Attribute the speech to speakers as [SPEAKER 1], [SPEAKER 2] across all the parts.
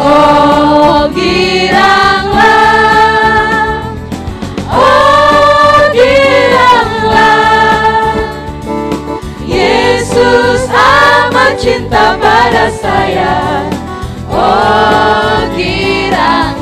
[SPEAKER 1] Oh giranglah, oh giranglah, Yesus amat cinta pada saya. Oh giranglah.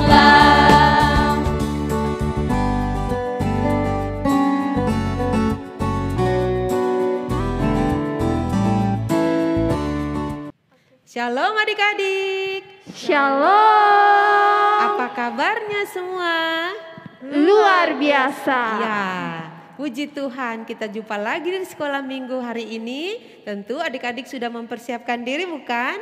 [SPEAKER 2] Shalom adik-adik.
[SPEAKER 3] Shalom.
[SPEAKER 2] Apa kabarnya semua?
[SPEAKER 3] Luar biasa.
[SPEAKER 2] Ya, puji Tuhan, kita jumpa lagi di sekolah minggu hari ini. Tentu adik-adik sudah mempersiapkan diri, bukan?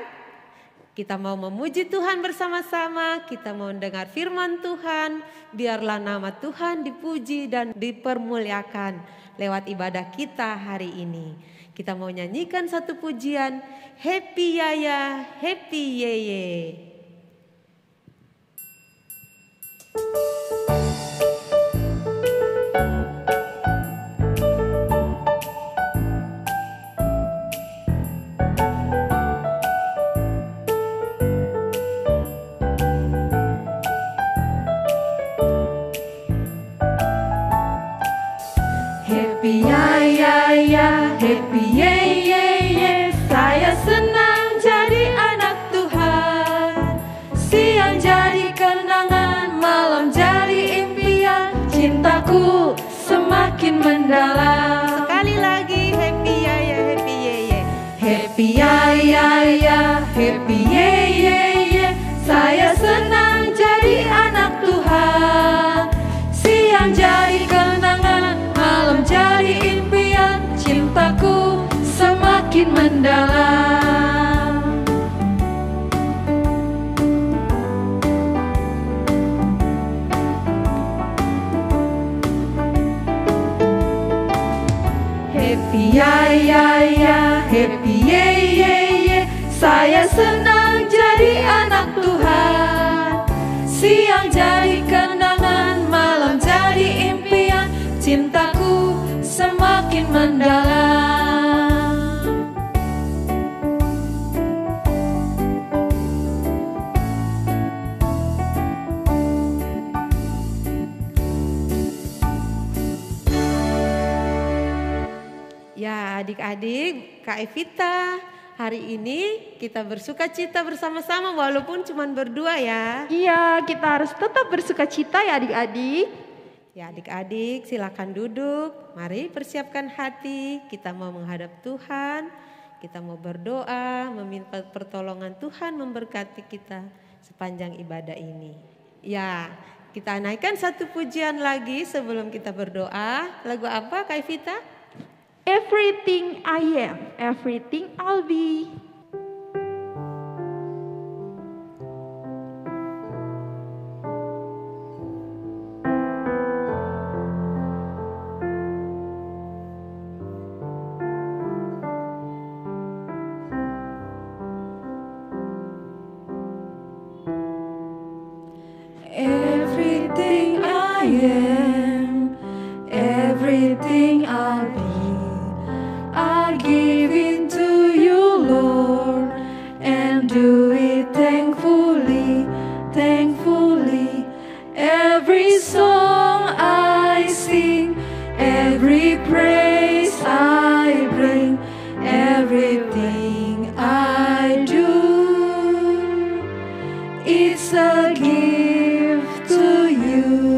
[SPEAKER 2] Kita mau memuji Tuhan bersama-sama, kita mau mendengar firman Tuhan. Biarlah nama Tuhan dipuji dan dipermuliakan lewat ibadah kita hari ini. Kita mau nyanyikan satu pujian, Happy Yaya, Happy Yeye.
[SPEAKER 1] Happy ya ya ya, happy ye ye ye. Saya senang jadi anak Tuhan. Siang jadi kenangan, malam jadi impian. Cintaku semakin mendalam.
[SPEAKER 2] Sekali lagi, Happy Yaya, Happy Yeye.
[SPEAKER 1] Happy ya ya ya, happy ye ye ye. Saya senang jadi anak Tuhan. Siang jadi kenangan, malam jadi impian. Cintaku semakin mendalam. Happy ya ya ya, happy ye ye ye. Saya senang jadi anak Tuhan. Siang jadi kenangan, malam jadi impian. Cintaku semakin mendalam.
[SPEAKER 2] Ya adik-adik, Kak Evita, hari ini kita bersuka cita bersama-sama walaupun cuma berdua ya.
[SPEAKER 3] Iya, kita harus tetap bersuka cita ya adik-adik.
[SPEAKER 2] Ya adik-adik silakan duduk, mari persiapkan hati, kita mau menghadap Tuhan, kita mau berdoa, meminta pertolongan Tuhan memberkati kita sepanjang ibadah ini. Ya, kita naikkan satu pujian lagi sebelum kita berdoa. Lagu apa Kak Evita?
[SPEAKER 3] Everything I am, everything I'll be.
[SPEAKER 1] Everything I am, everything I'll be, I give it to you, Lord, and do it thankfully, thankfully. Every song I sing, every praise I bring, everything I do, it's a gift to you.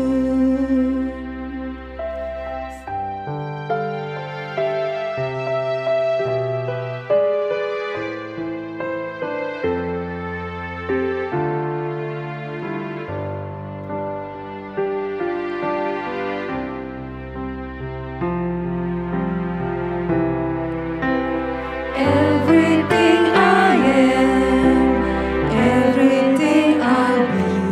[SPEAKER 1] Everything I am, everything I'll be,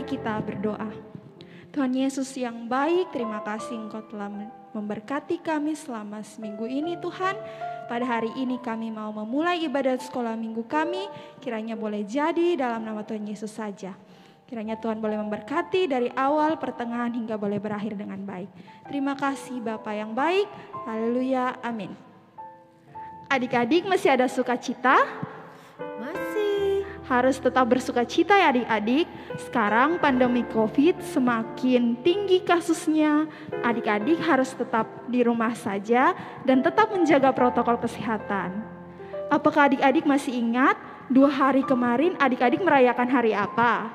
[SPEAKER 3] Mari kita berdoa. Tuhan Yesus yang baik, terima kasih Engkau telah memberkati kami selama seminggu ini Tuhan. Pada hari ini kami mau memulai ibadat sekolah minggu kami, kiranya boleh jadi dalam nama Tuhan Yesus saja. Kiranya Tuhan boleh memberkati dari awal, pertengahan hingga boleh berakhir dengan baik. Terima kasih Bapa yang baik, haleluya, amin. Adik-adik masih ada sukacita?
[SPEAKER 2] Masih.
[SPEAKER 3] Harus tetap bersukacita ya adik-adik. Sekarang pandemi COVID semakin tinggi kasusnya. Adik-adik harus tetap di rumah saja dan tetap menjaga protokol kesehatan. Apakah adik-adik masih ingat 2 hari kemarin adik-adik merayakan hari apa?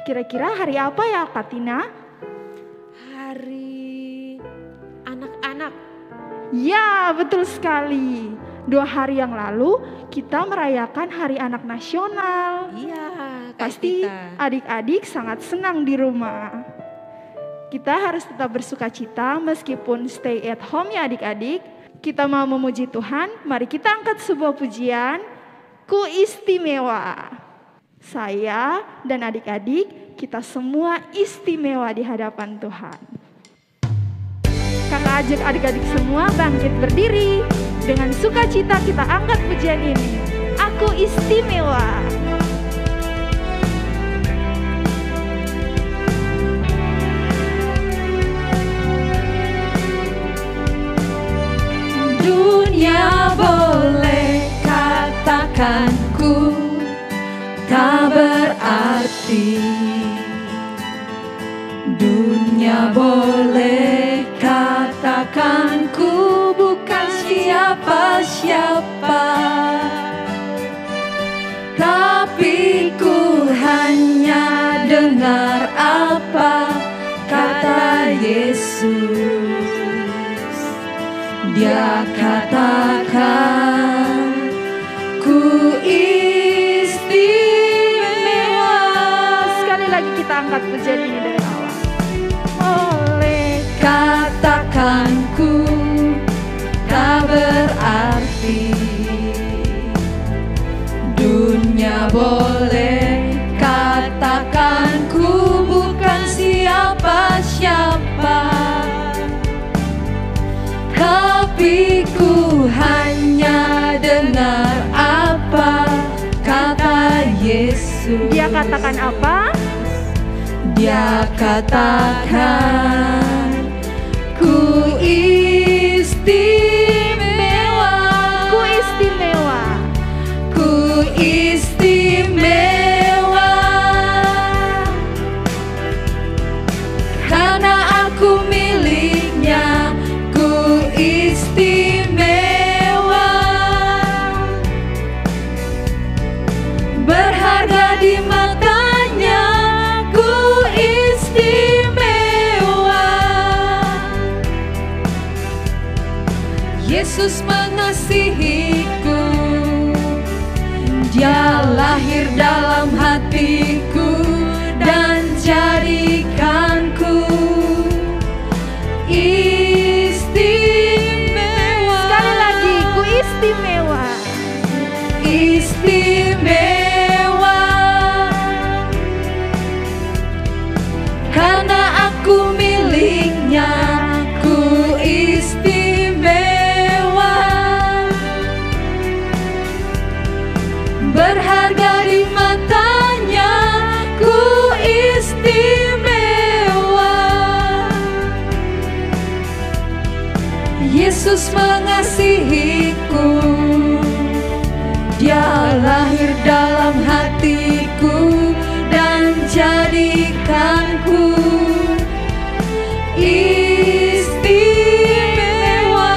[SPEAKER 3] Kira-kira hari apa ya Kak Tina?
[SPEAKER 2] Hari anak-anak.
[SPEAKER 3] Ya, betul sekali. 2 hari yang lalu kita merayakan Hari Anak Nasional.
[SPEAKER 2] Iya,
[SPEAKER 3] Pasti
[SPEAKER 2] kita.
[SPEAKER 3] adik-adik sangat senang di rumah. Kita harus tetap bersukacita meskipun stay at home ya adik-adik. Kita mau memuji Tuhan, mari kita angkat sebuah pujian, Ku Istimewa. Saya dan adik-adik, kita semua istimewa di hadapan Tuhan. Kakak ajak adik-adik semua bangkit berdiri. Dengan sukacita kita angkat pujian ini. Aku istimewa.
[SPEAKER 1] Dunia boleh katakan ku tak berarti. Dunia boleh katakan ku bukan siapa-siapa, tapi ku hanya dengar apa kata Yesus. Dia katakan ku istimewa.
[SPEAKER 3] Sekali lagi kita angkat pujian ini dari awal. Oleh
[SPEAKER 1] Katakan ku tak berarti. Dunia boleh katakan ku bukan siapa-siapa, tapi ku hanya dengar apa kata Yesus.
[SPEAKER 3] Dia katakan apa?
[SPEAKER 1] Dia katakan ku istimewa.
[SPEAKER 3] Ku istimewa.
[SPEAKER 1] Ku istimewa karena aku miliknya. Ku istimewa, berharga di matanya. Ku istimewa. Yesus mengasihiku, Dia lahir dalam hatiku dan jadikanku istimewa.
[SPEAKER 3] Sekali lagi, ku istimewa.
[SPEAKER 1] Istimewa karena aku miliknya. Ku istimewa, berharga di matanya. Ku istimewa. Yesus mengasihiku, Dia lahir dalam hatiku dan jadikanku istimewa.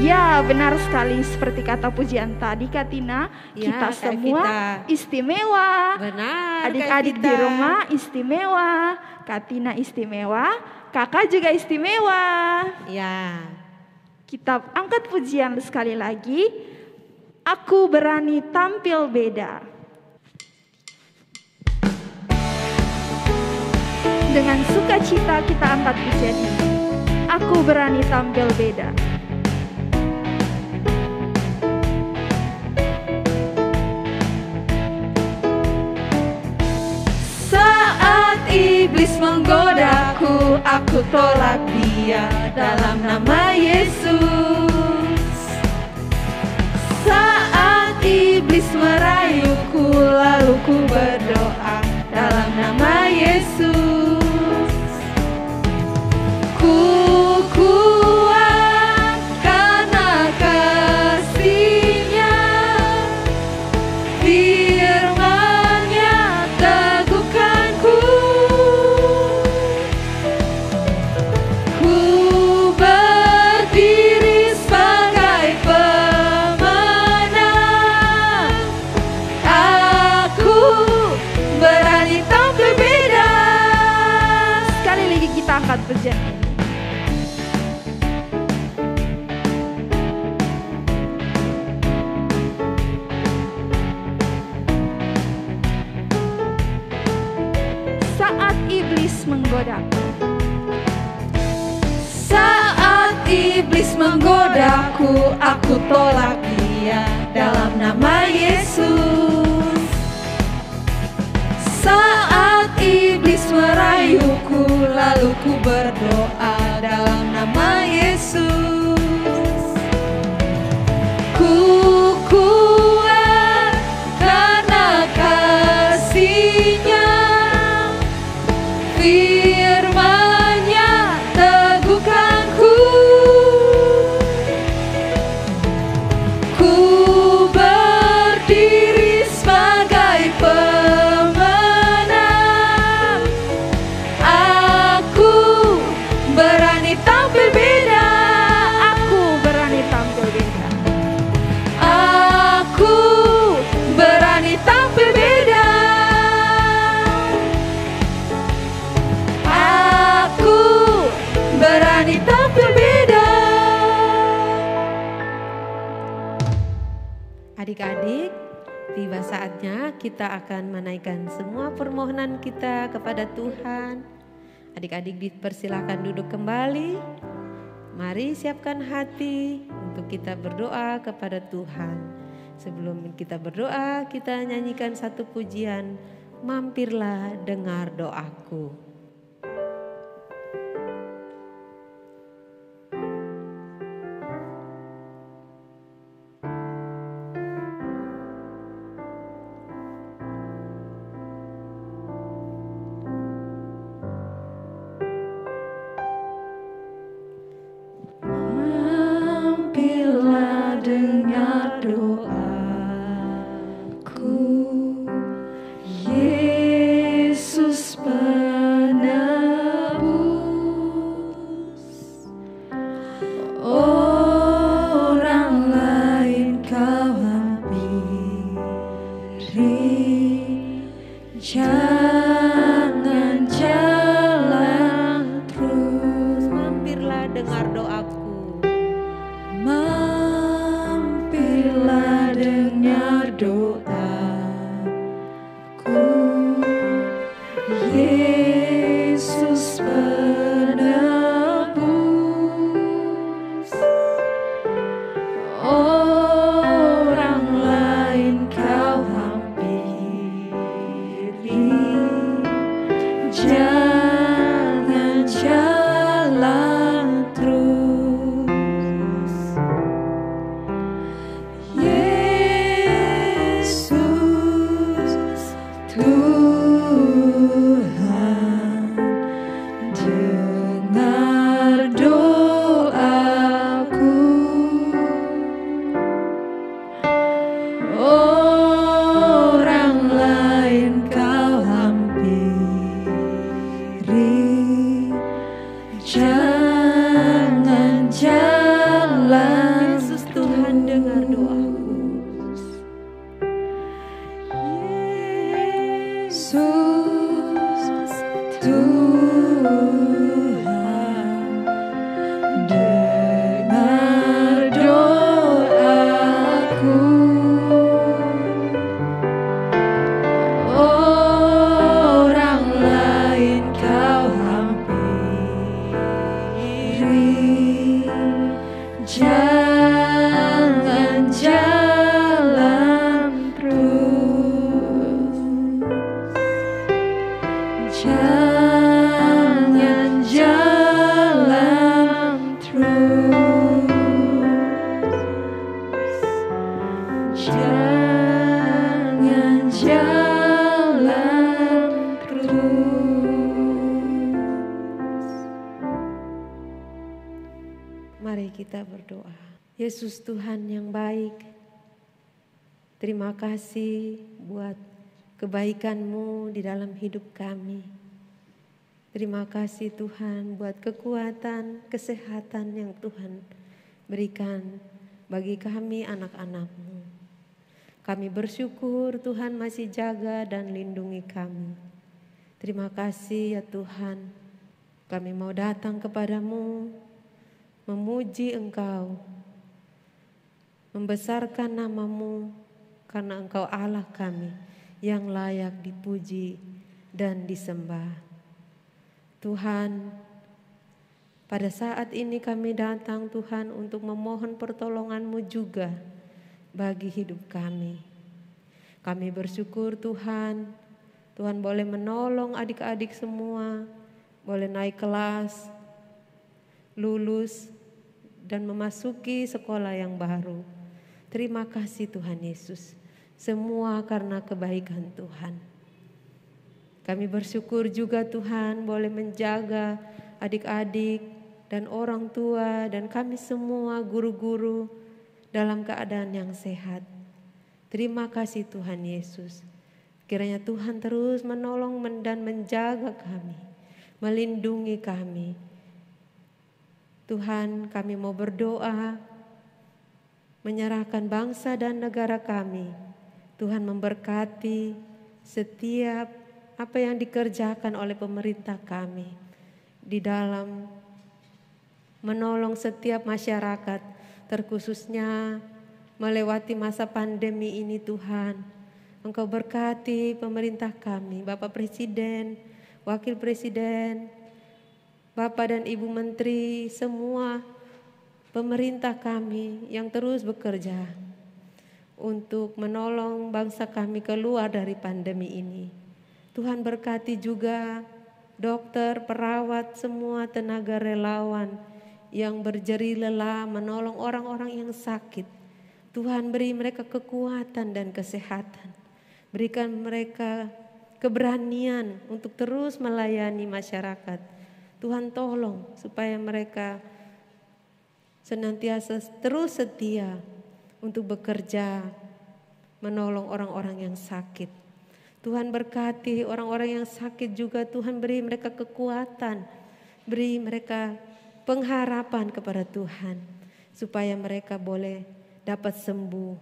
[SPEAKER 3] Ya, benar sekali seperti kata pujian tadi Kak Tina.
[SPEAKER 2] Ya,
[SPEAKER 3] Kita
[SPEAKER 2] Kak
[SPEAKER 3] semua
[SPEAKER 2] Evita.
[SPEAKER 3] istimewa.
[SPEAKER 2] Benar.
[SPEAKER 3] Adik-adik
[SPEAKER 2] Kak
[SPEAKER 3] di
[SPEAKER 2] Evita.
[SPEAKER 3] rumah istimewa. Kak Tina istimewa. Kakak juga istimewa.
[SPEAKER 2] Ya.
[SPEAKER 3] Kita angkat pujian sekali lagi. Aku berani tampil beda. Dengan sukacita kita angkat pujian ini. aku berani tampil beda.
[SPEAKER 1] Saat iblis menggodaku, aku tolak dia dalam nama Yesus. Saat iblis merayuku, lalu ku berdoa dalam nama Yesus. Ku kuat karena kasih-Nya, firman-Nya teguhkanku. Ku berdiri sebagai pemenang. Aku berani tampil beda.
[SPEAKER 3] Sekali lagi kita angkat pujian ini. Saat iblis menggodaku,
[SPEAKER 1] Saat iblis menggodaku, aku tolak dia dalam nama Yesus. Saat iblis merayuku, lalu ku berdoa dalam nama Yesus. Ku kuat karena kasih-Nya, firman-Nya teguhkanku. Ku berdiri sebagai pemenang. Aku berani tampil beda.
[SPEAKER 3] aku berani tampil beda.
[SPEAKER 1] Aku berani tampil beda. Aku berani tampil beda.
[SPEAKER 2] Adik-adik, tiba saatnya kita akan menaikkan semua permohonan kita kepada Tuhan. Adik-adik dipersilakan duduk kembali. Mari siapkan hati untuk kita berdoa kepada Tuhan. Sebelum kita berdoa, kita nyanyikan satu pujian, Mampirlah dengar doaku.
[SPEAKER 1] Mampirlah dengar doaku, Yesus penebus. Orang lain kau hampiri, jangan jalan terus.
[SPEAKER 2] Mampirlah dengar doaku.
[SPEAKER 1] Mampirlah dengar doaku, Yesus penebus. Orang lain kau hampiri, jangan jalan terus. Yesus Tuhan, dengar doaku. Orang lain kau hampiri, jangan jalan.
[SPEAKER 2] Yesus Tuhan, dengar doaku.
[SPEAKER 1] Yesus Tuhan, dengar doaku. Orang lain kau hampiri, dalam
[SPEAKER 2] Mari kita berdoa. Yesus Tuhan yang baik, terima kasih buat kebaikan-Mu di dalam hidup kami. Terima kasih Tuhan buat kekuatan, kesehatan yang Tuhan berikan bagi kami anak-anak-Mu. Kami bersyukur Tuhan masih jaga dan lindungi kami. Terima kasih ya Tuhan, kami mau datang kepadamu, memuji Engkau, membesarkan nama-Mu, karena Engkau Allah kami yang layak dipuji dan disembah. Tuhan, pada saat ini kami datang Tuhan untuk memohon pertolongan-Mu juga bagi hidup kami. Kami bersyukur Tuhan, Tuhan boleh menolong adik-adik semua, boleh naik kelas, lulus, dan memasuki sekolah yang baru. Terima kasih Tuhan Yesus, semua karena kebaikan Tuhan. Kami bersyukur juga Tuhan boleh menjaga adik-adik dan orang tua dan kami semua guru-guru dalam keadaan yang sehat. Terima kasih Tuhan Yesus. Kiranya Tuhan terus menolong dan menjaga kami, melindungi kami. Tuhan, kami mau berdoa, menyerahkan bangsa dan negara kami. Tuhan memberkati setiap apa yang dikerjakan oleh pemerintah kami di dalam menolong setiap masyarakat, terkhususnya melewati masa pandemi ini Tuhan. Engkau berkati pemerintah kami, Bapak Presiden, Wakil Presiden, Bapak dan Ibu Menteri, semua pemerintah kami yang terus bekerja untuk menolong bangsa kami keluar dari pandemi ini. Tuhan berkati juga dokter, perawat, semua tenaga relawan yang berjeri lelah menolong orang-orang yang sakit. Tuhan beri mereka kekuatan dan kesehatan. Berikan mereka keberanian untuk terus melayani masyarakat. Tuhan tolong supaya mereka senantiasa terus setia untuk bekerja menolong orang-orang yang sakit. Tuhan berkati orang-orang yang sakit juga, Tuhan beri mereka kekuatan, beri mereka pengharapan kepada Tuhan supaya mereka boleh dapat sembuh.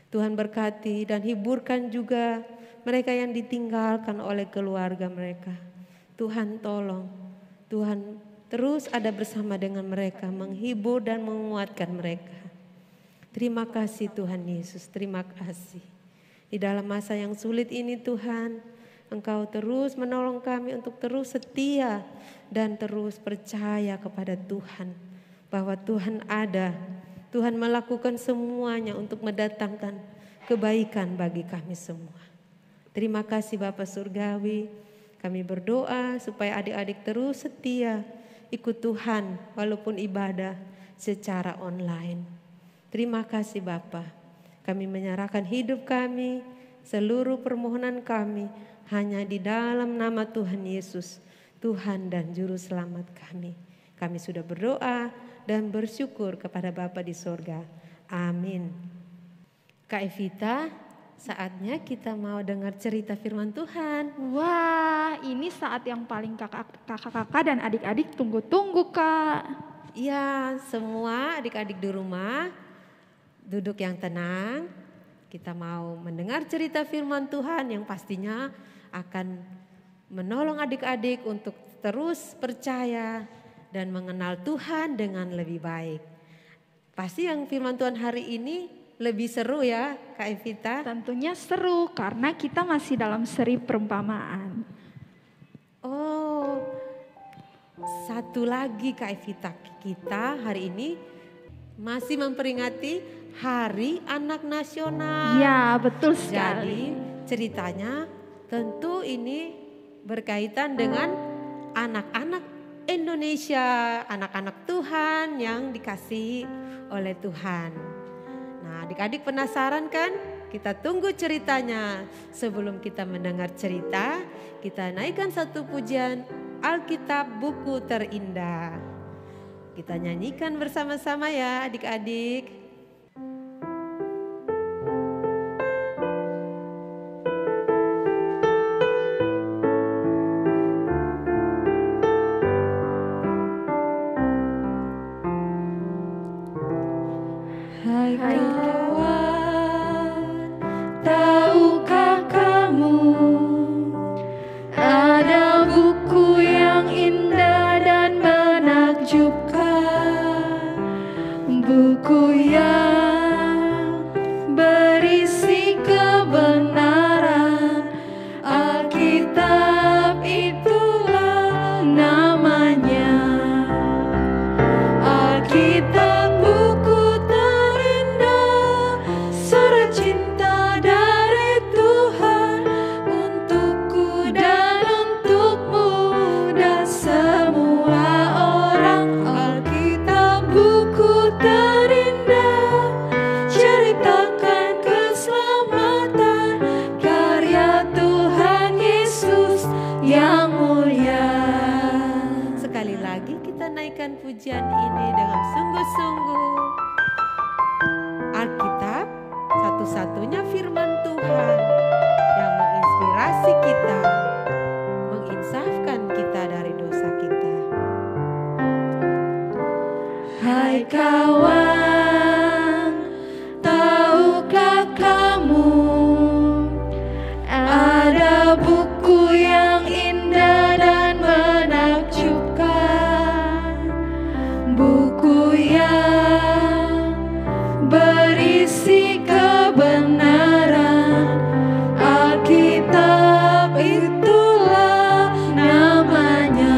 [SPEAKER 2] Tuhan berkati dan hiburkan juga mereka yang ditinggalkan oleh keluarga mereka. Tuhan tolong, Tuhan terus ada bersama dengan mereka, menghibur dan menguatkan mereka. Terima kasih Tuhan Yesus, terima kasih. Di dalam masa yang sulit ini Tuhan, Engkau terus menolong kami untuk terus setia dan terus percaya kepada Tuhan. Bahwa Tuhan ada, Tuhan melakukan semuanya untuk mendatangkan kebaikan bagi kami semua. Terima kasih Bapa Surgawi, kami berdoa supaya adik-adik terus setia ikut Tuhan walaupun ibadah secara online. Terima kasih Bapa. Kami menyerahkan hidup kami, seluruh permohonan kami hanya di dalam nama Tuhan Yesus, Tuhan dan Juru Selamat kami. Kami sudah berdoa dan bersyukur kepada Bapa di sorga. Amin. Kak Evita, saatnya kita mau dengar cerita firman Tuhan.
[SPEAKER 3] Wah, ini saat yang paling kakak-kakak dan adik-adik tunggu-tunggu Kak.
[SPEAKER 2] Iya, semua adik-adik di rumah duduk yang tenang. Kita mau mendengar cerita firman Tuhan yang pastinya akan menolong adik-adik untuk terus percaya dan mengenal Tuhan dengan lebih baik. Pasti yang firman Tuhan hari ini lebih seru ya Kak Evita?
[SPEAKER 3] Tentunya seru karena kita masih dalam seri perumpamaan.
[SPEAKER 2] Oh, satu lagi Kak Evita, kita hari ini masih memperingati Hari Anak Nasional.
[SPEAKER 3] Ya, betul sekali.
[SPEAKER 2] Jadi ceritanya tentu ini berkaitan dengan anak-anak Indonesia, anak-anak Tuhan yang dikasihi oleh Tuhan. Nah, adik-adik penasaran kan Kita tunggu ceritanya. Sebelum kita mendengar cerita, kita naikkan satu pujian Alkitab buku terindah. Kita nyanyikan bersama-sama ya adik-adik.
[SPEAKER 1] Hai kawan, tahukah kamu ada buku yang indah dan menakjubkan, buku yang berisi kebenaran. Alkitab itulah namanya. Alkitab
[SPEAKER 2] pujian ini dengan sungguh-sungguh. Alkitab satu-satunya firman Tuhan yang menginspirasi kita, menginsafkan kita dari dosa kita.
[SPEAKER 1] Hai kawan, tahukah kamu ada buku yang indah dan menakjubkan, buku yang berisi kebenaran. Alkitab itulah namanya.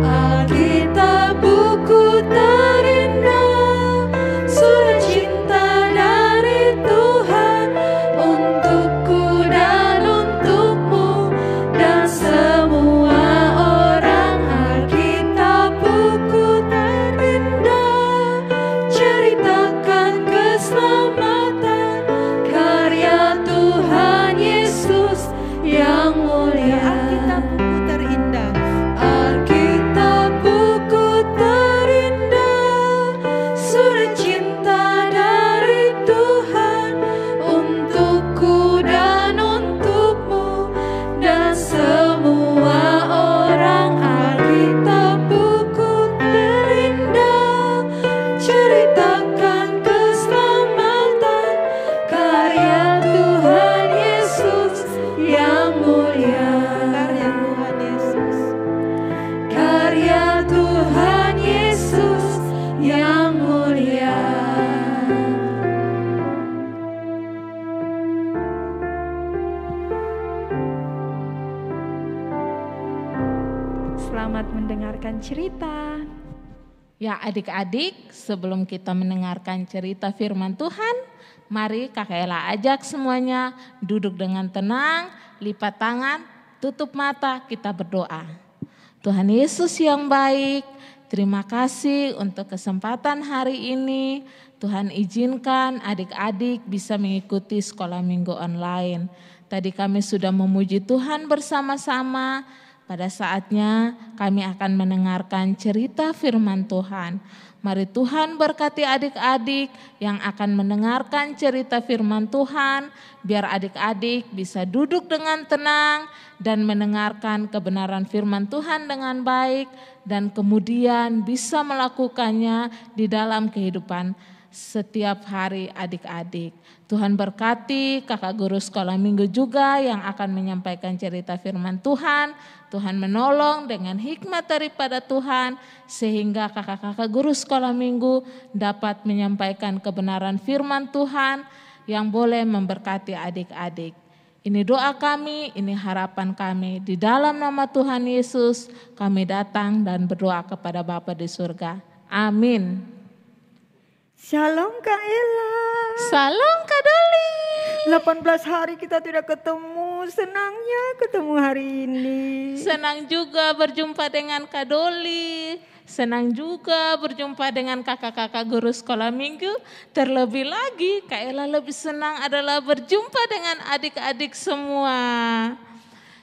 [SPEAKER 1] Alkitab buku terindah, surat cinta dari Tuhan untukku dan untukmu dan semua orang. Alkitab buku terindah, ceritakan keselamatan karya Tuhan Yesus yang mulia.
[SPEAKER 2] Alkitab buku terindah.
[SPEAKER 1] Alkitab buku terindah, surat cinta dari Tuhan untukku dan untukmu dan semua orang. Alkitab buku terindah, ceritakan keselamatan karya Tuhan Yesus yang mulia.
[SPEAKER 2] Karya Tuhan Yesus.
[SPEAKER 1] Karya Tuhan Yesus yang mulia.
[SPEAKER 3] Selamat mendengarkan cerita.
[SPEAKER 4] Ya adik-adik, sebelum kita mendengarkan cerita firman Tuhan, mari Kakak Ella ajak semuanya duduk dengan tenang, lipat tangan, tutup mata, kita berdoa. Tuhan Yesus yang baik, terima kasih untuk kesempatan hari ini. Tuhan izinkan adik-adik bisa mengikuti sekolah minggu online. Tadi kami sudah memuji Tuhan bersama-sama. Pada saatnya kami akan mendengarkan cerita firman Tuhan. Mari Tuhan berkati adik-adik yang akan mendengarkan cerita firman Tuhan. Biar adik-adik bisa duduk dengan tenang dan mendengarkan kebenaran firman Tuhan dengan baik. Dan kemudian bisa melakukannya di dalam kehidupan setiap hari adik-adik. Tuhan berkati kakak guru sekolah minggu juga yang akan menyampaikan cerita firman Tuhan. Tuhan menolong dengan hikmat daripada Tuhan sehingga kakak-kakak guru sekolah minggu dapat menyampaikan kebenaran firman Tuhan yang boleh memberkati adik-adik. Ini doa kami, ini harapan kami. Di dalam nama Tuhan Yesus kami datang dan berdoa kepada Bapa di surga. Amin.
[SPEAKER 1] Shalom Kak Ella.
[SPEAKER 4] Salam Kak Doli.
[SPEAKER 5] 18 hari kita tidak ketemu, senangnya ketemu hari ini.
[SPEAKER 4] Senang juga berjumpa dengan Kak Doli. Senang juga berjumpa dengan kakak-kakak guru sekolah minggu. Terlebih lagi Kak Ella lebih senang adalah berjumpa dengan adik-adik semua.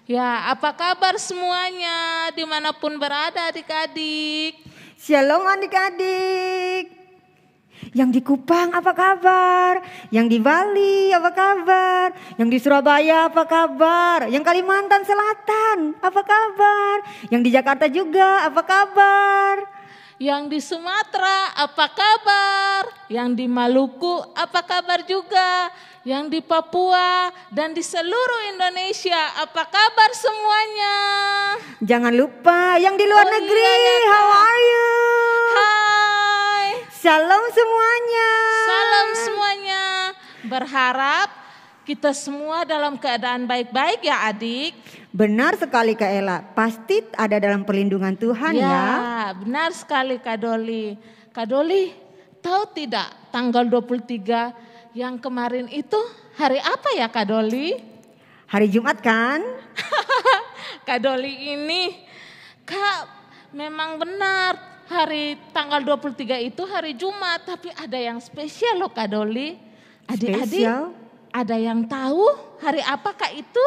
[SPEAKER 4] Ya, apa kabar semuanya dimanapun berada adik-adik?
[SPEAKER 5] Shalom adik-adik. Yang di Kupang apa kabar? Yang di Bali apa kabar? Yang di Surabaya apa kabar? Yang Kalimantan Selatan apa kabar? Yang di Jakarta juga apa kabar?
[SPEAKER 4] Yang di Sumatera apa kabar? Yang di Maluku apa kabar juga? Yang di Papua dan di seluruh Indonesia apa kabar semuanya?
[SPEAKER 5] Jangan lupa yang di luar negeri,
[SPEAKER 4] iya,
[SPEAKER 5] how are you?
[SPEAKER 4] Hai.
[SPEAKER 5] Shalom semuanya.
[SPEAKER 4] Salam semuanya. Berharap kita semua dalam keadaan baik-baik ya adik.
[SPEAKER 5] Benar sekali Kak Ella, pasti ada dalam perlindungan Tuhan ya.
[SPEAKER 4] Benar sekali Kak Doli. Kak Doli, tahu tidak tanggal 23 yang kemarin itu hari apa ya Kak Doli?
[SPEAKER 5] Hari Jumat kan?
[SPEAKER 4] Kak Doli ini, Kak memang benar hari tanggal 23 itu hari Jumat. Tapi ada yang spesial loh Kak Doli. Adik-adik ada yang tahu hari apa Kak itu?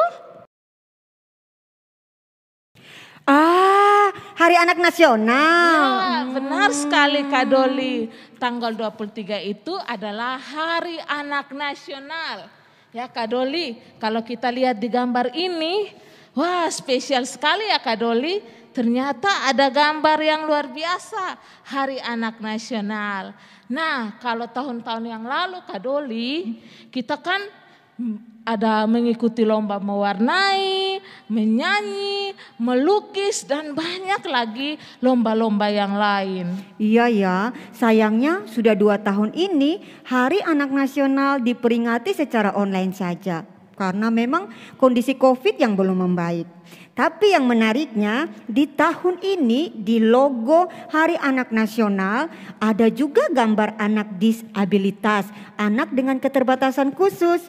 [SPEAKER 5] Hari Anak Nasional.
[SPEAKER 4] Ya, benar sekali Kak Doli. Tanggal 23 itu adalah Hari Anak Nasional. Ya Kak Doli, kalau kita lihat di gambar ini, wah spesial sekali ya Kak Doli. Ternyata ada gambar yang luar biasa, Hari Anak Nasional. Nah, kalau tahun-tahun yang lalu Kak Doli, kita kan ada mengikuti lomba mewarnai, menyanyi, melukis dan banyak lagi lomba-lomba yang lain.
[SPEAKER 5] Iya ya, sayangnya sudah 2 tahun ini Hari Anak Nasional diperingati secara online saja. Karena memang kondisi COVID yang belum membaik. Tapi yang menariknya di tahun ini di logo Hari Anak Nasional ada juga gambar anak disabilitas, anak dengan keterbatasan khusus.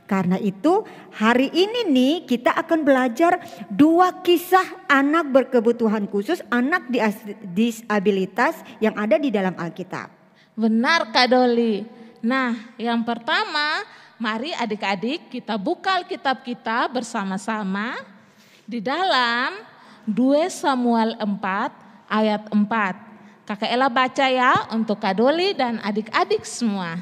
[SPEAKER 5] Karena itu hari ini nih kita akan belajar 2 kisah anak berkebutuhan khusus, anak disabilitas yang ada di dalam Alkitab.
[SPEAKER 4] Benar Kak Doli. Nah yang pertama, mari adik-adik kita buka Alkitab kita bersama-sama. Di dalam 2 Samuel 4 ayat 4. Kakak Ella baca ya untuk Kak Doli dan adik-adik semua.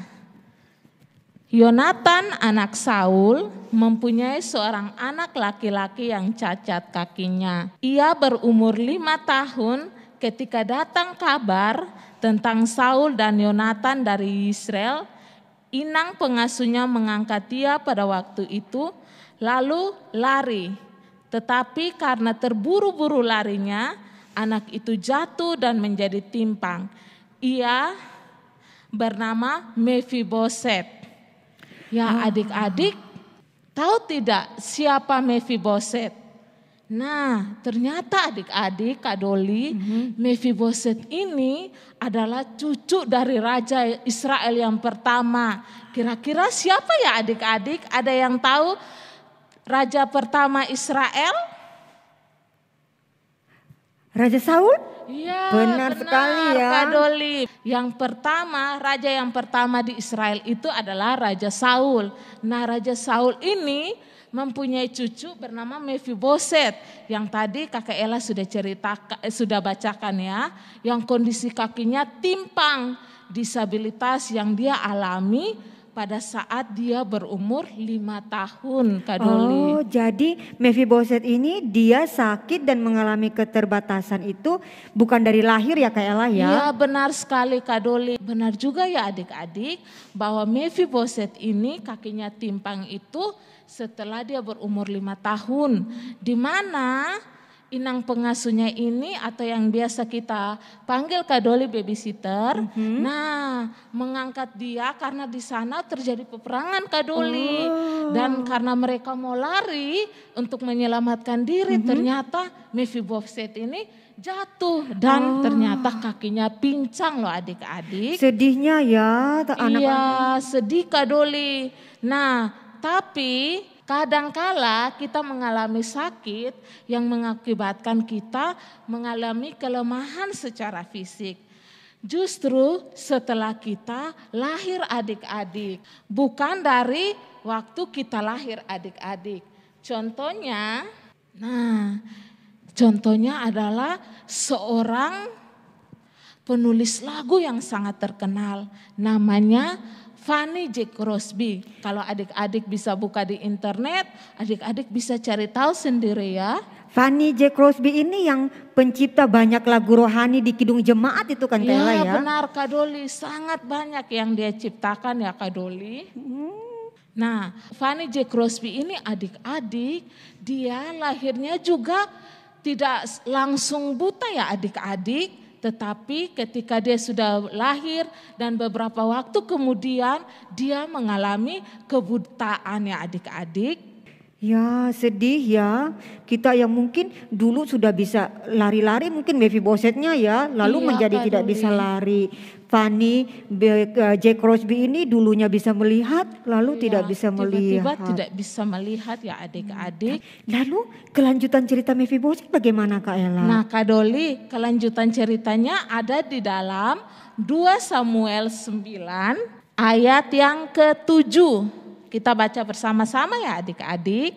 [SPEAKER 4] Yonatan anak Saul mempunyai seorang anak laki-laki yang cacat kakinya. Ia berumur 5 tahun ketika datang kabar tentang Saul dan Yonatan dari Israel. Inang pengasuhnya mengangkat dia pada waktu itu lalu lari. Tetapi karena terburu-buru larinya, anak itu jatuh dan menjadi timpang. Ia bernama Mephiboset. Ya adik-adik, tahu tidak siapa Mephiboset? Nah ternyata adik-adik Kak Doli, Mephiboset ini adalah cucu dari Raja Israel yang pertama. Kira-kira siapa ya adik-adik? Ada yang tahu? Raja pertama Israel?
[SPEAKER 5] Raja Saul?
[SPEAKER 4] Iya,
[SPEAKER 5] benar sekali ya.
[SPEAKER 4] Kak Doli. Yang pertama, raja yang pertama di Israel itu adalah Raja Saul. Nah, Raja Saul ini mempunyai cucu bernama Mephiboset. Yang tadi Kakak Ella sudah bacakan ya, yang kondisi kakinya timpang, disabilitas yang dia alami pada saat dia berumur 5 tahun Kak Doli.
[SPEAKER 5] Oh jadi Mephiboset ini dia sakit dan mengalami keterbatasan itu bukan dari lahir ya Kak Ella ya?
[SPEAKER 4] Iya benar sekali Kak Doli. Benar juga ya adik-adik bahwa Mephiboset ini kakinya timpang itu setelah dia berumur 5 tahun. Di mana inang pengasuhnya ini atau yang biasa kita panggil Kak Doli babysitter. Nah, mengangkat dia karena di sana terjadi peperangan Kak Doli. Dan karena mereka mau lari untuk menyelamatkan diri, ternyata Mephiboset ini jatuh dan ternyata kakinya pincang loh adik-adik.
[SPEAKER 5] Sedihnya ya anak-anak.
[SPEAKER 4] Iya, sedih Kak Doli. Nah, tapi kadangkala kita mengalami sakit yang mengakibatkan kita mengalami kelemahan secara fisik. Justru setelah kita lahir adik-adik, bukan dari waktu kita lahir adik-adik. Contohnya adalah seorang penulis lagu yang sangat terkenal, namanya Fanny J. Crosby. Kalau adik-adik bisa buka di internet, adik-adik bisa cari tahu sendiri ya.
[SPEAKER 5] Fanny J. Crosby ini yang pencipta banyak lagu rohani di Kidung Jemaat itu kan Kak Ella ya?
[SPEAKER 4] Ya benar Kak Doli, sangat banyak yang dia ciptakan ya Kak Doli. Nah, Fanny J. Crosby ini adik-adik, dia lahirnya juga tidak langsung buta ya adik-adik. Tetapi ketika dia sudah lahir dan beberapa waktu kemudian dia mengalami kebutaan ya adik-adik.
[SPEAKER 5] Ya sedih ya, kita yang mungkin dulu sudah bisa lari-lari mungkin Mephibosetnya ya, lalu menjadi tidak bisa lari. Fanny J. Crosby ini dulunya bisa melihat, lalu tidak bisa melihat.
[SPEAKER 4] Tiba-tiba tidak bisa melihat ya adik-adik.
[SPEAKER 5] Lalu kelanjutan cerita Mephiboset bagaimana Kak Ella?
[SPEAKER 4] Nah Kak Doli, kelanjutan ceritanya ada di dalam 2 Samuel 9 ayat yang ke-7. Kita baca bersama-sama ya adik-adik.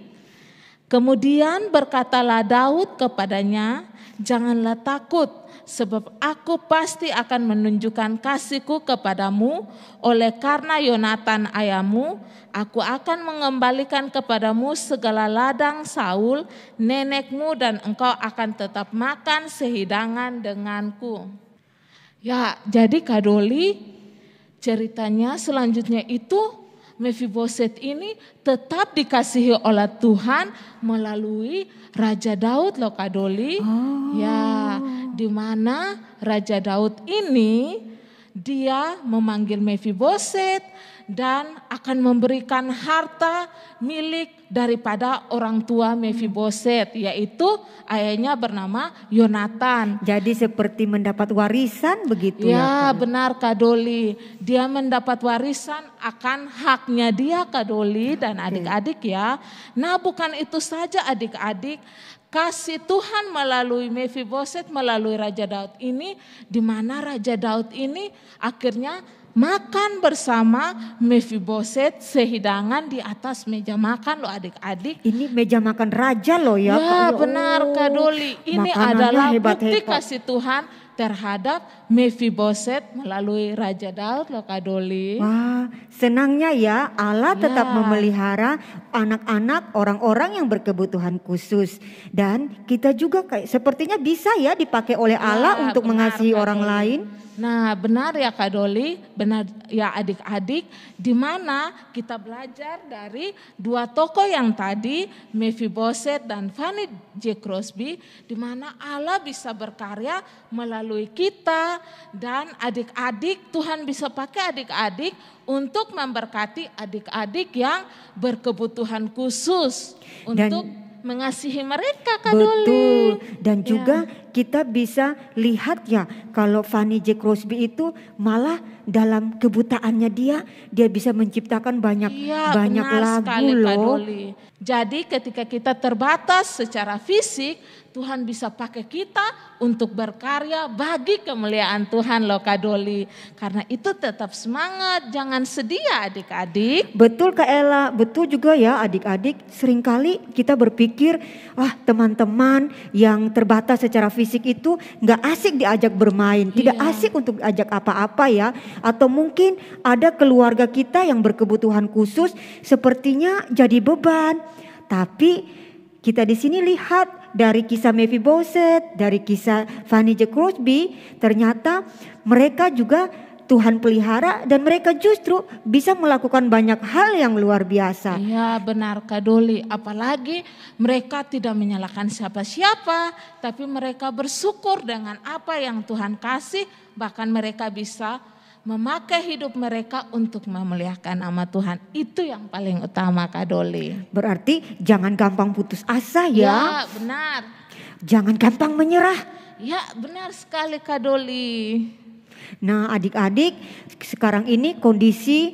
[SPEAKER 4] Kemudian berkatalah Daud kepadanya, janganlah takut, sebab aku pasti akan menunjukkan kasihku kepadamu. Oleh karena Yonatan ayahmu, aku akan mengembalikan kepadamu segala ladang Saul, nenekmu, dan engkau akan tetap makan sehidangan denganku. Ya, jadi Kak Doli, ceritanya selanjutnya itu Mephiboset ini tetap dikasihi oleh Tuhan melalui Raja Daud loh Kak Doli. Ya, di mana Raja Daud ini dia memanggil Mephiboset dan akan memberikan harta milik daripada orang tua Mephiboset, yaitu ayahnya bernama Yonatan.
[SPEAKER 5] Jadi seperti mendapat warisan begitu ya?
[SPEAKER 4] Ya benar Kak Doli, dia mendapat warisan akan haknya dia Kak Doli dan adik-adik ya. Nah bukan itu saja adik-adik, kasih Tuhan melalui Mephiboset, melalui Raja Daud ini, di mana Raja Daud ini akhirnya makan bersama Mephiboset sehidangan di atas meja makan loh adik-adik.
[SPEAKER 5] Ini meja makan raja loh ya.
[SPEAKER 4] Ya benar Kak Doli, ini adalah bukti kasih Tuhan terhadap Mephiboset melalui Raja Daud loh Kak Doli.
[SPEAKER 5] Wah, senangnya ya Allah tetap memelihara anak-anak orang-orang yang berkebutuhan khusus. Dan kita juga kayak sepertinya bisa ya dipakai oleh Allah untuk mengasihi orang lain.
[SPEAKER 4] Nah benar ya Kak Doli, benar ya adik-adik, di mana kita belajar dari 2 tokoh yang tadi, Mephiboset dan Fanny J. Crosby, di mana Allah bisa berkarya melalui kita dan adik-adik, Tuhan bisa pakai adik-adik untuk memberkati adik-adik yang berkebutuhan khusus untuk mengasihi mereka Kak Doli.
[SPEAKER 5] Betul. Dan juga kita bisa lihat ya kalau Fanny J. Crosby itu malah dalam kebutaannya dia bisa menciptakan banyak lagu
[SPEAKER 4] sekali,
[SPEAKER 5] loh.
[SPEAKER 4] Kak Doli. Jadi ketika kita terbatas secara fisik, Tuhan bisa pakai kita untuk berkarya bagi kemuliaan Tuhan loh Kak Doli. Karena itu tetap semangat, jangan sedih ya adik-adik.
[SPEAKER 5] Betul Kak Ella, betul juga ya adik-adik. Seringkali kita berpikir, teman-teman yang terbatas secara fisik itu gak asik diajak bermain. Tidak asik untuk diajak apa-apa ya. Atau mungkin ada keluarga kita yang berkebutuhan khusus sepertinya jadi beban. Tapi kita di sini lihat dari kisah Mephiboset, dari kisah Fanny J. Crosby, ternyata mereka juga Tuhan pelihara dan mereka justru bisa melakukan banyak hal yang luar biasa.
[SPEAKER 4] Iya benar Kak Doli, apalagi mereka tidak menyalahkan siapa-siapa, tapi mereka bersyukur dengan apa yang Tuhan kasih, bahkan mereka bisa memakai hidup mereka untuk memuliakan nama Tuhan. Itu yang paling utama Kak Doli.
[SPEAKER 5] Berarti jangan gampang putus asa ya.
[SPEAKER 4] Ya benar.
[SPEAKER 5] Jangan gampang menyerah.
[SPEAKER 4] Ya benar sekali Kak Doli.
[SPEAKER 5] Nah adik-adik sekarang ini kondisi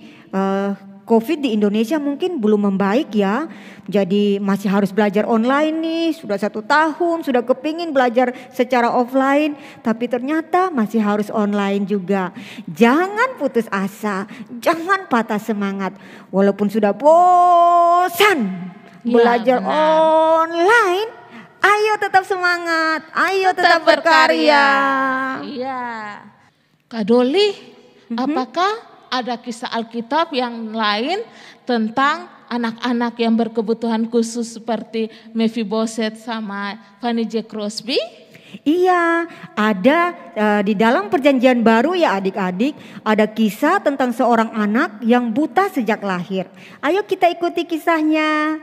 [SPEAKER 5] COVID di Indonesia mungkin belum membaik ya. Jadi masih harus belajar online nih, sudah 1 tahun, sudah kepingin belajar secara offline, tapi ternyata masih harus online juga. Jangan putus asa, jangan patah semangat. Walaupun sudah bosan belajar online, ayo tetap semangat, ayo tetap berkarya.
[SPEAKER 4] Iya. Kak Doli, apakah ada kisah Alkitab yang lain tentang anak-anak yang berkebutuhan khusus seperti Mephibosheth sama Fanny J. Crosby?
[SPEAKER 5] Iya, ada di dalam Perjanjian Baru ya adik-adik, ada kisah tentang seorang anak yang buta sejak lahir. Ayo kita ikuti kisahnya.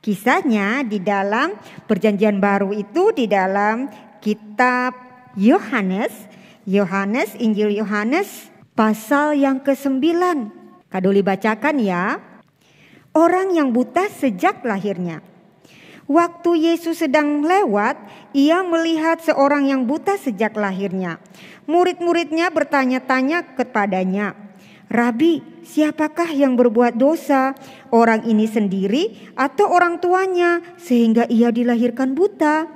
[SPEAKER 5] Kisahnya di dalam Perjanjian Baru itu di dalam kitab Yohanes, Injil Yohanes pasal yang ke-9. Kak Doli bacakan ya. Orang yang buta sejak lahirnya. Waktu Yesus sedang lewat, ia melihat seorang yang buta sejak lahirnya. Murid-muridnya bertanya-tanya kepadanya, "Rabi, siapakah yang berbuat dosa? Orang ini sendiri atau orang tuanya sehingga ia dilahirkan buta?"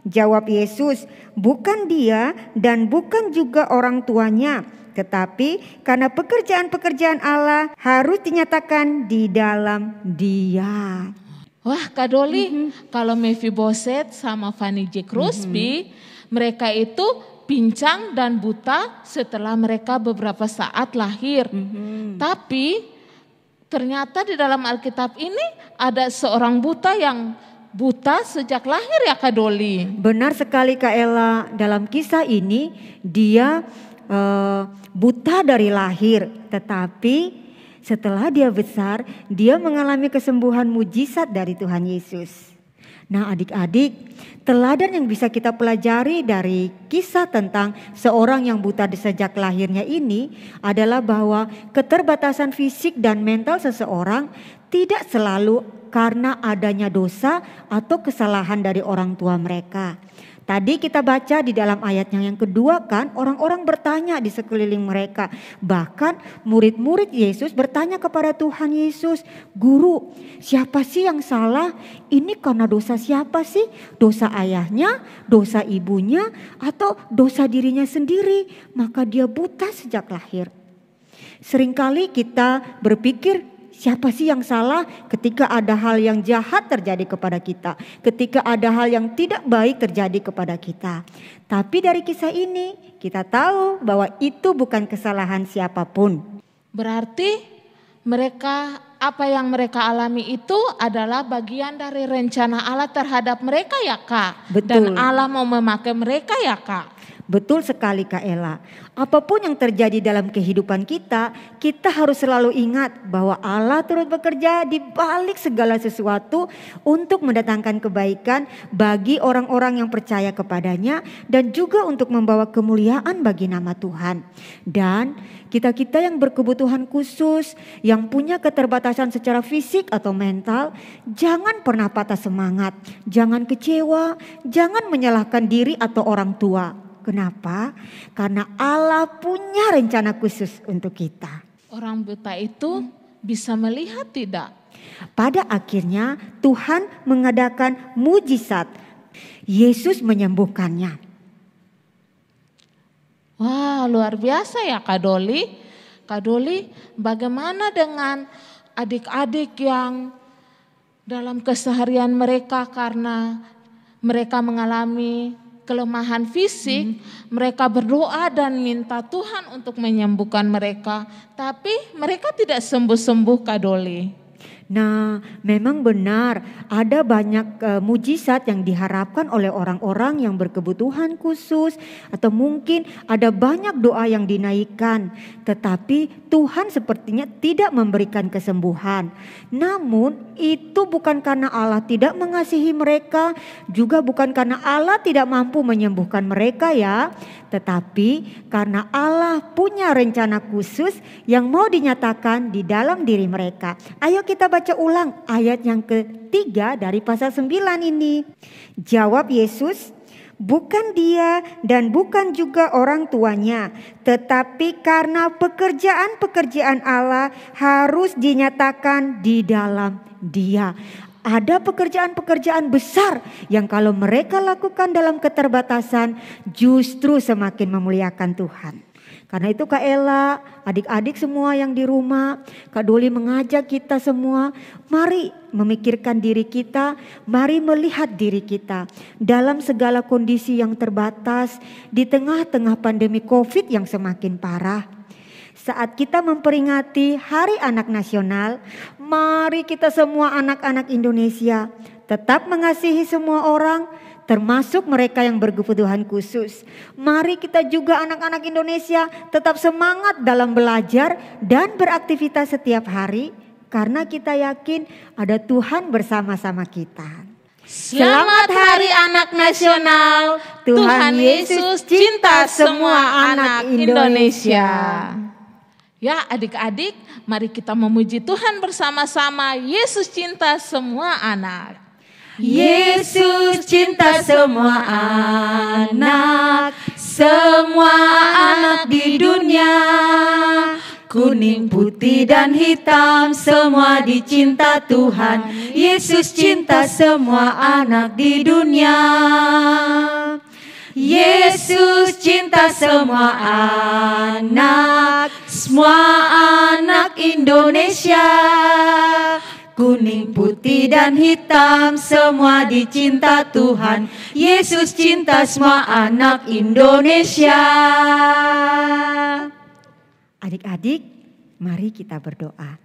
[SPEAKER 5] Jawab Yesus, "Bukan dia dan bukan juga orang tuanya. Tetapi karena pekerjaan-pekerjaan Allah harus dinyatakan di dalam dia."
[SPEAKER 4] Wah Kak Doli, kalau Mephibosheth sama Fanny J. Crosby, mereka itu pincang dan buta setelah mereka beberapa saat lahir. Tapi ternyata di dalam Alkitab ini ada seorang buta yang buta sejak lahir ya Kak Doli.
[SPEAKER 5] Benar sekali Kak Ella, dalam kisah ini dia buta dari lahir, tetapi setelah dia besar, dia mengalami kesembuhan mujizat dari Tuhan Yesus. Nah adik-adik, teladan yang bisa kita pelajari dari kisah tentang seorang yang buta sejak lahirnya ini adalah bahwa keterbatasan fisik dan mental seseorang tidak selalu karena adanya dosa atau kesalahan dari orang tua mereka. Tadi kita baca di dalam ayat yang kedua kan, orang-orang bertanya di sekeliling mereka. Bahkan murid-murid Yesus bertanya kepada Tuhan Yesus, "Guru, siapa sih yang salah? Ini karena dosa siapa sih? Dosa ayahnya, dosa ibunya, atau dosa dirinya sendiri? Maka dia buta sejak lahir." Seringkali kita berpikir, siapa sih yang salah ketika ada hal yang jahat terjadi kepada kita, ketika ada hal yang tidak baik terjadi kepada kita. Tapi dari kisah ini kita tahu bahwa itu bukan kesalahan siapapun.
[SPEAKER 4] Berarti apa yang mereka alami itu adalah bagian dari rencana Allah terhadap mereka ya Kak.
[SPEAKER 5] Betul.
[SPEAKER 4] Dan Allah mau memakai mereka ya Kak.
[SPEAKER 5] Betul sekali Kak Ella. Apapun yang terjadi dalam kehidupan kita, kita harus selalu ingat bahwa Allah turut bekerja di balik segala sesuatu untuk mendatangkan kebaikan bagi orang-orang yang percaya kepadanya dan juga untuk membawa kemuliaan bagi nama Tuhan. Dan kita-kita yang berkebutuhan khusus, yang punya keterbatasan secara fisik atau mental, jangan pernah patah semangat, jangan kecewa, jangan menyalahkan diri atau orang tua. Kenapa? Karena Allah punya rencana khusus untuk kita.
[SPEAKER 4] Orang buta itu bisa melihat tidak?
[SPEAKER 5] Pada akhirnya Tuhan mengadakan mujizat. Yesus menyembuhkannya.
[SPEAKER 4] Wah, luar biasa ya Kak Doli. Kak Doli, bagaimana dengan adik-adik yang dalam keseharian mereka karena mereka mengalami kelemahan fisik, mereka berdoa dan minta Tuhan untuk menyembuhkan mereka, tapi mereka tidak sembuh-sembuh Kak Doli.
[SPEAKER 5] Nah, memang benar ada banyak mujizat yang diharapkan oleh orang-orang yang berkebutuhan khusus, atau mungkin ada banyak doa yang dinaikkan, tetapi Tuhan sepertinya tidak memberikan kesembuhan. Namun itu bukan karena Allah tidak mengasihi mereka, juga bukan karena Allah tidak mampu menyembuhkan mereka ya, tetapi karena Allah punya rencana khusus yang mau dinyatakan di dalam diri mereka. Ayo kita baca ulang ayat yang ketiga dari pasal 9 ini. Jawab Yesus, Bukan dia dan bukan juga orang tuanya, tetapi karena pekerjaan-pekerjaan Allah harus dinyatakan di dalam dia. Ada pekerjaan-pekerjaan besar yang kalau mereka lakukan dalam keterbatasan justru semakin memuliakan Tuhan. Karena itu Kak Ella, adik-adik semua yang di rumah, Kak Doli mengajak kita semua, mari memikirkan diri kita, mari melihat diri kita dalam segala kondisi yang terbatas di tengah-tengah pandemi COVID yang semakin parah. Saat kita memperingati Hari Anak Nasional, mari kita semua anak-anak Indonesia tetap mengasihi semua orang, termasuk mereka yang berkebutuhan khusus. Mari kita juga anak-anak Indonesia tetap semangat dalam belajar dan beraktivitas setiap hari, karena kita yakin ada Tuhan bersama-sama kita.
[SPEAKER 4] Selamat Hari Anak Nasional. Tuhan Yesus cinta semua anak Indonesia. Ya adik-adik, mari kita memuji Tuhan bersama-sama. Yesus cinta semua anak.
[SPEAKER 1] Yesus cinta semua anak di dunia. Kuning, putih dan hitam semua dicinta Tuhan. Yesus cinta semua anak di dunia. Yesus cinta semua anak Indonesia. Kuning, putih dan hitam semua dicinta Tuhan. Yesus cinta semua anak Indonesia.
[SPEAKER 5] Adik-adik, mari kita berdoa.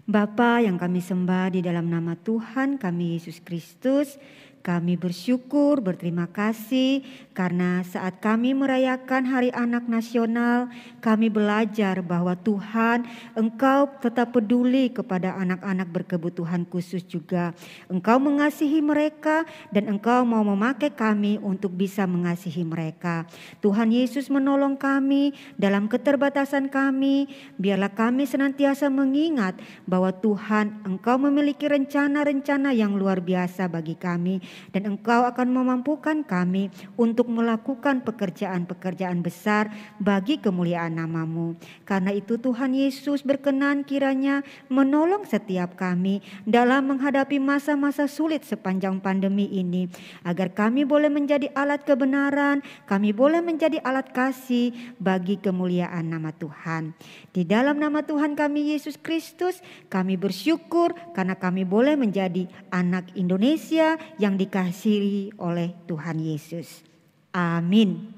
[SPEAKER 5] Bapa yang kami sembah di dalam nama Tuhan kami Yesus Kristus, kami bersyukur, berterima kasih karena saat kami merayakan Hari Anak Nasional, kami belajar bahwa Tuhan, Engkau tetap peduli kepada anak-anak berkebutuhan khusus juga. Engkau mengasihi mereka dan Engkau mau memakai kami untuk bisa mengasihi mereka. Tuhan Yesus menolong kami dalam keterbatasan kami, biarlah kami senantiasa mengingat bahwa Tuhan, Engkau memiliki rencana-rencana yang luar biasa bagi kami. Dan Engkau akan memampukan kami untuk melakukan pekerjaan-pekerjaan besar bagi kemuliaan nama-Mu. Karena itu Tuhan Yesus berkenan kiranya menolong setiap kami dalam menghadapi masa-masa sulit sepanjang pandemi ini. Agar kami boleh menjadi alat kebenaran, kami boleh menjadi alat kasih bagi kemuliaan nama Tuhan. Di dalam nama Tuhan kami Yesus Kristus, kami bersyukur karena kami boleh menjadi anak Indonesia yang dikasihi oleh Tuhan Yesus. Amin.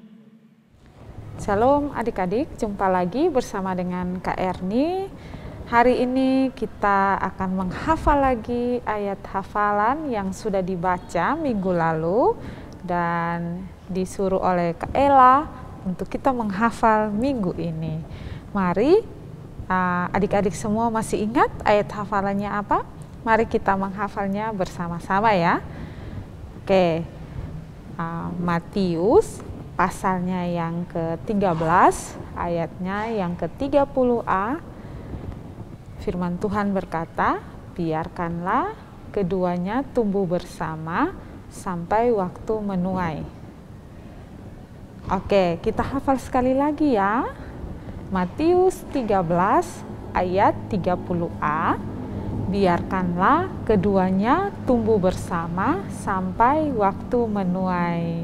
[SPEAKER 6] Shalom adik-adik, jumpa lagi bersama dengan Kak Erni. Hari ini kita akan menghafal lagi ayat hafalan yang sudah dibaca minggu lalu dan disuruh oleh Kak Ella untuk kita menghafal minggu ini. Mari adik-adik semua masih ingat ayat hafalannya apa? Mari kita menghafalnya bersama-sama ya. Oke, Matius pasalnya yang ke-13, ayatnya yang ke-30a, firman Tuhan berkata, biarkanlah keduanya tumbuh bersama sampai waktu menuai. Oke, kita hafal sekali lagi ya. Matius 13 ayat 30a. Biarkanlah keduanya tumbuh bersama sampai waktu menuai.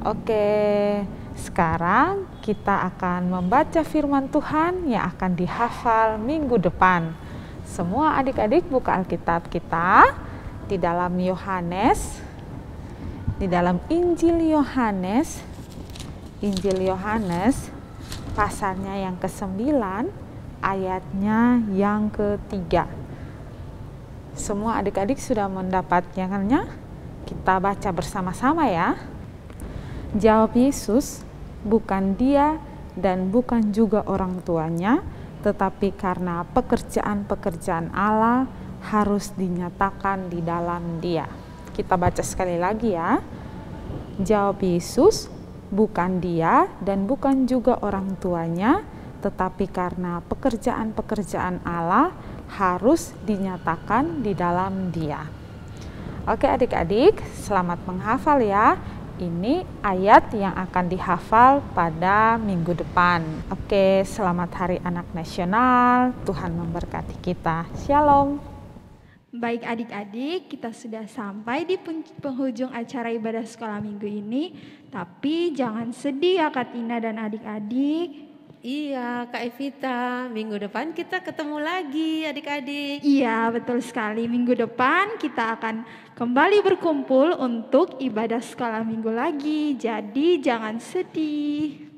[SPEAKER 6] Oke, sekarang kita akan membaca firman Tuhan yang akan dihafal minggu depan. Semua adik-adik buka Alkitab kita di dalam Yohanes, di dalam Injil Yohanes pasalnya yang ke-9, ayatnya yang ke-3. Semua adik-adik sudah mendapatkannya? Kita baca bersama-sama ya. Jawab Yesus, bukan dia dan bukan juga orang tuanya, tetapi karena pekerjaan-pekerjaan Allah harus dinyatakan di dalam dia. Kita baca sekali lagi ya. Jawab Yesus, bukan dia dan bukan juga orang tuanya, tetapi karena pekerjaan-pekerjaan Allah harus dinyatakan di dalam dia. Oke adik-adik, selamat menghafal ya. Ini ayat yang akan dihafal pada minggu depan. Oke, selamat Hari Anak Nasional. Tuhan memberkati kita. Shalom.
[SPEAKER 3] Baik adik-adik, kita sudah sampai di penghujung acara ibadah sekolah minggu ini. Tapi jangan sedih ya Kak Tina dan adik-adik.
[SPEAKER 2] Iya Kak Evita, minggu depan kita ketemu lagi adik-adik.
[SPEAKER 3] Iya betul sekali, minggu depan kita akan kembali berkumpul untuk ibadah sekolah minggu lagi. Jadi jangan sedih.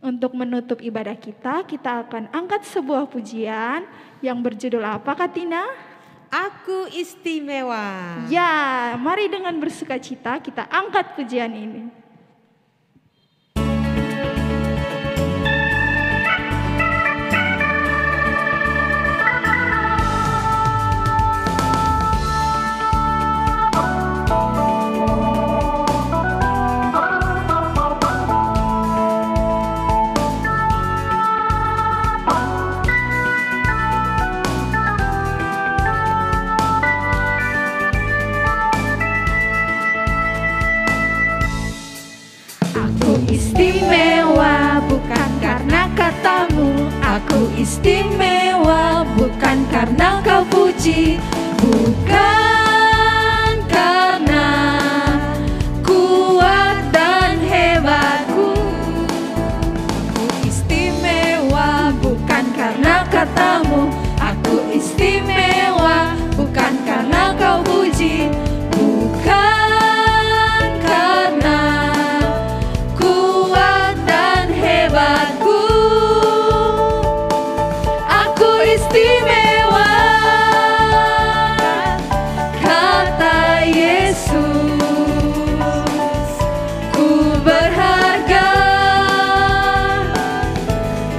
[SPEAKER 3] Untuk menutup ibadah kita akan angkat sebuah pujian yang berjudul apa Kak Tina?
[SPEAKER 2] Aku istimewa.
[SPEAKER 3] Ya, mari dengan bersukacita kita angkat pujian ini.
[SPEAKER 1] Istimewa bukan karena katamu, aku istimewa bukan karena kau puji, bukan karena kuat dan hebatku. Aku istimewa bukan karena katamu, aku istimewa bukan karena kau puji, bukan karena hebatku. Aku istimewa, kata Yesus. Ku berharga,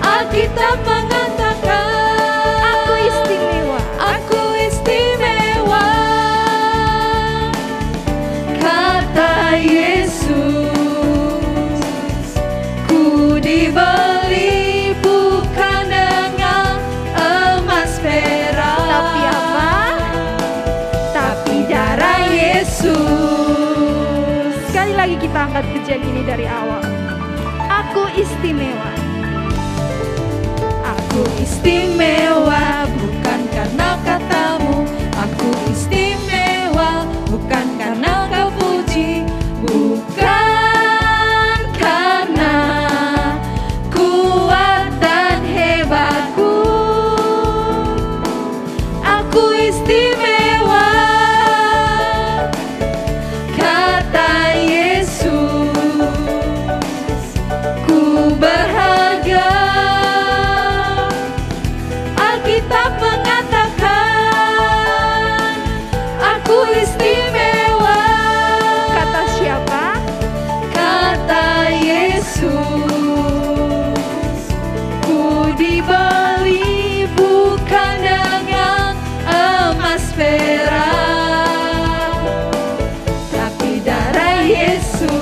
[SPEAKER 1] Alkitab mengatakan aku istimewa, aku istimewa, kata Yesus. Dibeli bukan dengan emas perak,
[SPEAKER 3] Tapi apa?
[SPEAKER 1] tapi darah Yesus.
[SPEAKER 3] Sekali lagi kita angkat pujian ini dari awal. Aku istimewa.
[SPEAKER 1] Aku istimewa bukan karena katamu, aku istimewa bukan karena kau puji, bukan karena kuat dan hebatku. Aku istimewa, kata Yesus. Ku berharga, Alkitab mengatakan aku istimewa.
[SPEAKER 3] Kata siapa?
[SPEAKER 1] Kata Yesus. Ku dibeli bukan dengan emas perak, tapi darah Yesus.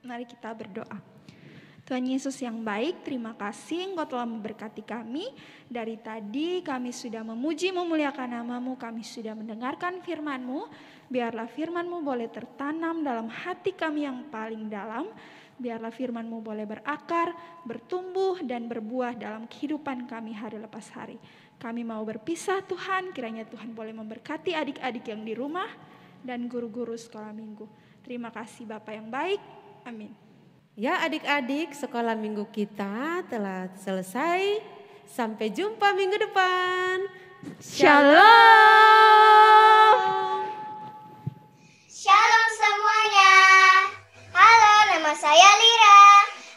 [SPEAKER 3] Mari kita berdoa. Tuhan Yesus yang baik, terima kasih Engkau telah memberkati kami. Dari tadi kami sudah memuji memuliakan nama-Mu, kami sudah mendengarkan firman-Mu. Biarlah firman-Mu boleh tertanam dalam hati kami yang paling dalam. Biarlah firman-Mu boleh berakar, bertumbuh dan berbuah dalam kehidupan kami hari lepas hari. Kami mau berpisah Tuhan, kiranya Tuhan boleh memberkati adik-adik yang di rumah dan guru-guru sekolah minggu. Terima kasih Bapa yang baik, amin.
[SPEAKER 2] Ya adik-adik, sekolah minggu kita telah selesai. Sampai jumpa minggu depan.
[SPEAKER 1] Shalom.
[SPEAKER 7] Shalom semuanya. Halo, nama saya Lira.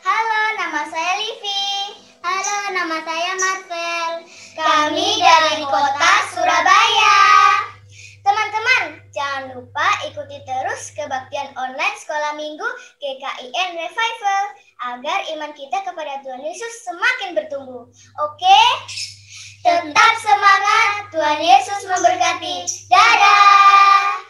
[SPEAKER 7] Halo, nama saya Livi. Halo, nama saya Marvel. Kami dari kota Surabaya. Teman-teman, jangan lupa ikuti terus kebaktian online sekolah minggu GKIN Revival agar iman kita kepada Tuhan Yesus semakin bertumbuh. Oke? Tetap semangat, Tuhan Yesus memberkati. Dadah!